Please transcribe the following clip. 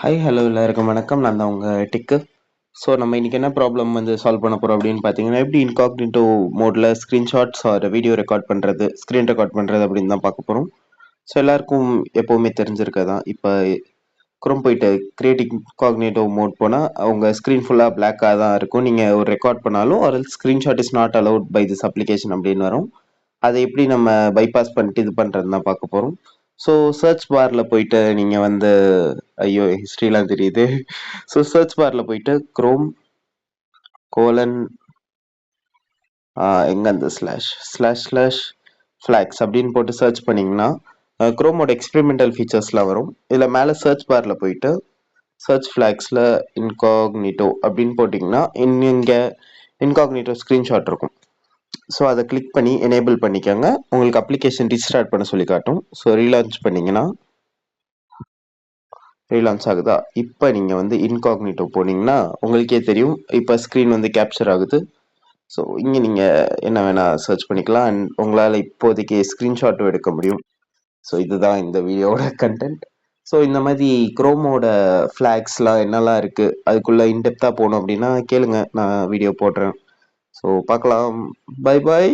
Hi hello எல்லாருக்கும் வணக்கம். நான் தான் உங்க டெக்கு. ஸோ நம்ம இன்னைக்கு என்ன ப்ராப்ளம் சால்வ் பண்ண போறோம் அப்படின்னு பார்த்தீங்கன்னா, எப்படி இன்காக்னிட்டோ மோட்ல ஸ்க்ரீன்ஷாட்ஸ் ஆர் வீடியோ ரெக்கார்ட் பண்றது, ஸ்க்ரீன் ரெக்கார்ட் பண்றது அப்படின்னு தான் பார்க்க போறோம். ஸோ எல்லாருக்கும் எப்பவுமே தெரிஞ்சிருக்கதான். இப்போ குரோம் போயிட்டு கிரியேட் இன்காக்னிட்டோ மோட் போனா உங்க ஸ்க்ரீன் ஃபுல்லா பிளாக்கா தான் இருக்கும். நீங்க ஒரு ரெக்கார்ட் பண்ணாலும் ஒரு screenshot is not allowed by this application அப்படின்னு வரும். அதை எப்படி நம்ம பைபாஸ் பண்ணிட்டு இது பண்றதுன்னு தான் பார்க்க போறோம். ஸோ சர்ச் பார்ல போயிட்டு நீங்க ஐயோ ஹிஸ்ட்ரிலாம் தெரியுது. ஸோ சர்ச் பார்ல போயிட்டு குரோம் கோலன் எங்க அந்த ஸ்லாஷ் ஃபிளாக்ஸ் அப்படின்னு போட்டு சர்ச் பண்ணீங்கன்னா குரோமோட எக்ஸ்பெரிமெண்டல் ஃபீச்சர்ஸ்லாம் வரும். இதில் மேலே சர்ச் பார்ல போயிட்டு சர்ச் ஃபிளாக்ஸில் இன்காக்னிட்டோ அப்படின்னு போட்டிங்கன்னா இங்கே இன்காக்னிட்டோ ஸ்க்ரீன்ஷாட் இருக்கும். ஸோ அதை கிளிக் பண்ணி எனேபிள் பண்ணிக்கோங்க. உங்களுக்கு அப்ளிகேஷன் ரீஸ்டார்ட் பண்ண சொல்லி காட்டும். ஸோ ரீலான்ச் பண்ணிங்கன்னா ரீலான்ச் ஆகுதா? இப்போ நீங்கள் இன்காக்னிட்டோ போனீங்கன்னா உங்களுக்கே தெரியும். இப்போ ஸ்க்ரீன் கேப்சர் ஆகுது. ஸோ இங்கே நீங்கள் என்ன வேணால் சர்ச் பண்ணிக்கலாம். அண்ட் உங்களால் இப்போதைக்கு ஸ்க்ரீன்ஷாட்டும் எடுக்க முடியும். ஸோ இதுதான் இந்த வீடியோவோட கண்டென்ட். ஸோ இந்த மாதிரி குரோமோட ஃப்ளாக்ஸ்லாம் என்னெல்லாம் இருக்குது, அதுக்குள்ளே இன்டெப்த்தாக போகணும் அப்படின்னா கேளுங்க, நான் வீடியோ போடுறேன். ஸோ பார்க்கலாம். Bye bye.